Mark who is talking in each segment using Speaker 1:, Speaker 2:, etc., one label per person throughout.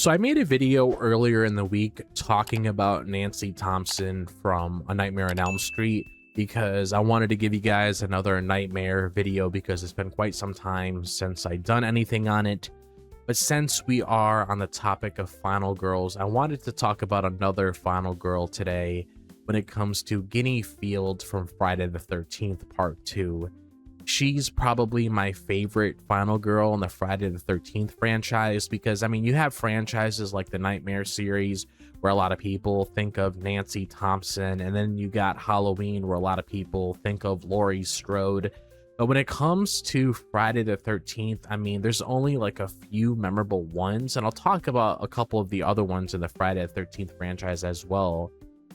Speaker 1: So I made a video earlier in the week talking about Nancy Thompson from A Nightmare on Elm Street because I wanted to give you guys another nightmare video because it's been quite some time since I've done anything on it. But since we are on the topic of final girls, I wanted to talk about another final girl today when it comes to Ginny Field from Friday the 13th Part 2. She's probably my favorite final girl in the Friday the 13th franchise because, I mean, you have franchises like the Nightmare series where a lot of people think of Nancy Thompson, and then you got Halloween where a lot of people think of Laurie Strode. But when it comes to Friday the 13th, I mean, there's only like a few memorable ones, and I'll talk about a couple of the other ones in the Friday the 13th franchise as well.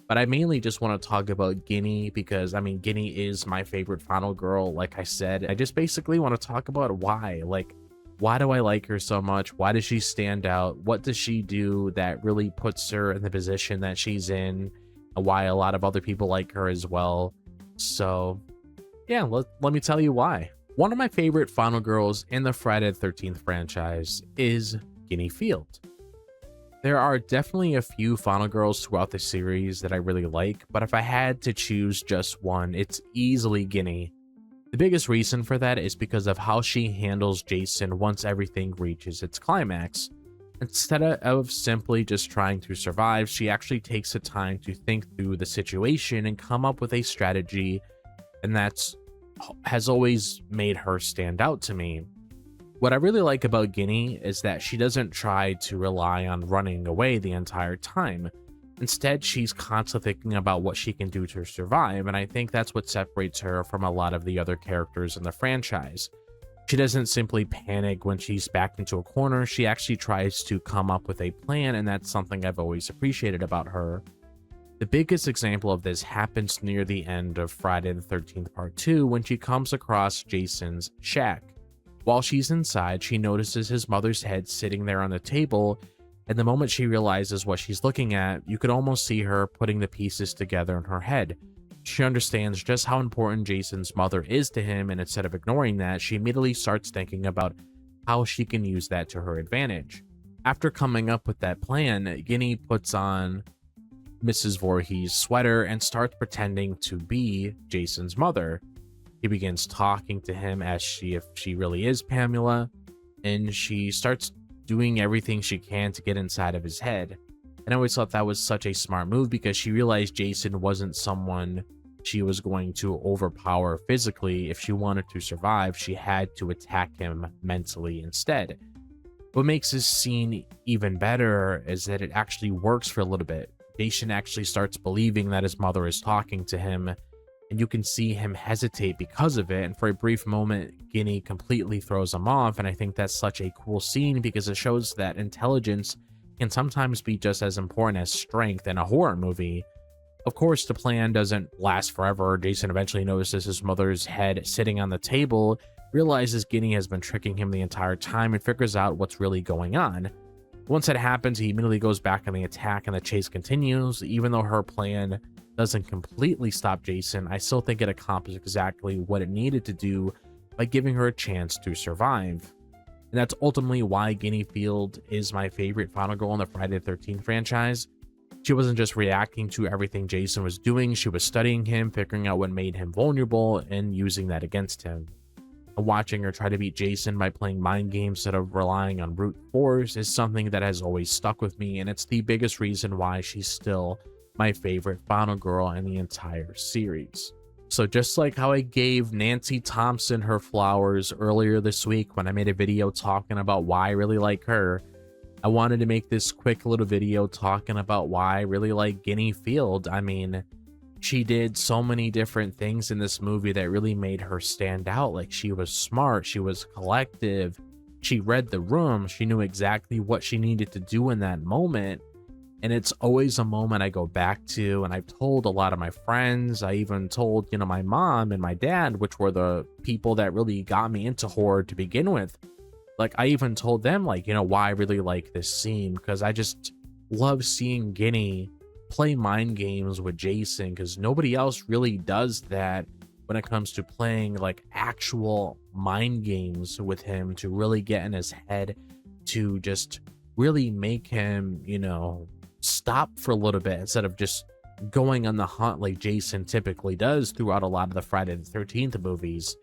Speaker 1: But I mainly just want to talk about Ginny because, I mean, Ginny is my favorite final girl, like I said. I just basically want to talk about why. Like, why do I like her so much? Why does she stand out? What does she do that really puts her in the position that she's in? And why a lot of other people like her as well. So, yeah, let me tell you why. One of my favorite final girls in the Friday the 13th franchise is Ginny Field. There are definitely a few final girls throughout the series that I really like, but if I had to choose just one, it's easily Ginny. The biggest reason for that is because of how she handles Jason once everything reaches its climax. Instead of simply just trying to survive, she actually takes the time to think through the situation and come up with a strategy, and has always made her stand out to me. What I really like about Ginny is that she doesn't try to rely on running away the entire time. Instead, she's constantly thinking about what she can do to survive, and I think that's what separates her from a lot of the other characters in the franchise. She doesn't simply panic when she's backed into a corner, she actually tries to come up with a plan, and that's something I've always appreciated about her. The biggest example of this happens near the end of Friday the 13th Part 2 when she comes across Jason's shack. While she's inside, she notices his mother's head sitting there on the table, and the moment she realizes what she's looking at, you could almost see her putting the pieces together in her head. She understands just how important Jason's mother is to him, and instead of ignoring that, she immediately starts thinking about how she can use that to her advantage. After coming up with that plan, Ginny puts on Mrs. Voorhees' sweater and starts pretending to be Jason's mother. He begins talking to him as if she really is Pamela, and she starts doing everything she can to get inside of his head. And I always thought that was such a smart move because she realized Jason wasn't someone she was going to overpower physically. If she wanted to survive, she had to attack him mentally instead. What makes this scene even better is that it actually works for a little bit. Jason actually starts believing that his mother is talking to him, and you can see him hesitate because of it, and for a brief moment Ginny completely throws him off, and I think that's such a cool scene because it shows that intelligence can sometimes be just as important as strength in a horror movie. Of course, the plan doesn't last forever. Jason eventually notices his mother's head sitting on the table, realizes Ginny has been tricking him the entire time, and figures out what's really going on. Once that happens, he immediately goes back on the attack and the chase continues. Even though her plan doesn't completely stop Jason, I still think it accomplished exactly what it needed to do by giving her a chance to survive. And that's ultimately why Ginny Field is my favorite final girl in the Friday the 13th franchise. She wasn't just reacting to everything Jason was doing, she was studying him, figuring out what made him vulnerable, and using that against him. And watching her try to beat Jason by playing mind games instead of relying on brute force is something that has always stuck with me, and it's the biggest reason why she's still my favorite final girl in the entire series. So just like how I gave Nancy Thompson her flowers earlier this week when I made a video talking about why I really like her, I wanted to make this quick little video talking about why I really like Ginny Field. I mean, she did so many different things in this movie that really made her stand out. Like, she was smart, she was collective, she read the room, she knew exactly what she needed to do in that moment. And it's always a moment I go back to, and I've told a lot of my friends, I even told, my mom and my dad, which were the people that really got me into horror to begin with. Like, I even told them, why I really like this scene, because I just love seeing Ginny play mind games with Jason, because nobody else really does that when it comes to playing, actual mind games with him to really get in his head, to just really make him, you know, stop for a little bit instead of just going on the hunt like Jason typically does throughout a lot of the Friday the 13th movies.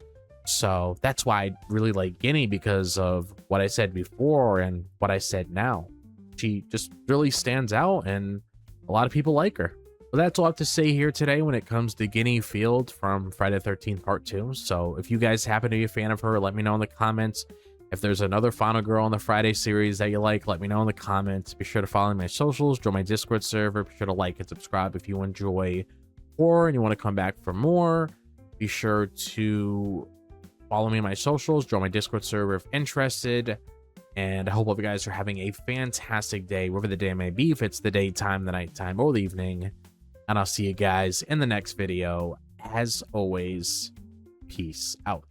Speaker 1: So that's why I really like Ginny, because of what I said before and what I said now. She just really stands out and a lot of people like her. But that's all I have to say here today when it comes to Ginny Field from Friday the 13th Part 2. So if you guys happen to be a fan of her, let me know in the comments. If there's another final girl in the Friday series that you like, let me know in the comments. Be sure to follow my socials, join my Discord server. Be sure to like and subscribe if you enjoy horror and you want to come back for more. Be sure to follow me on my socials, join my Discord server if interested. And I hope all of you guys are having a fantastic day, wherever the day may be, if it's the daytime, the nighttime, or the evening. And I'll see you guys in the next video. As always, peace out.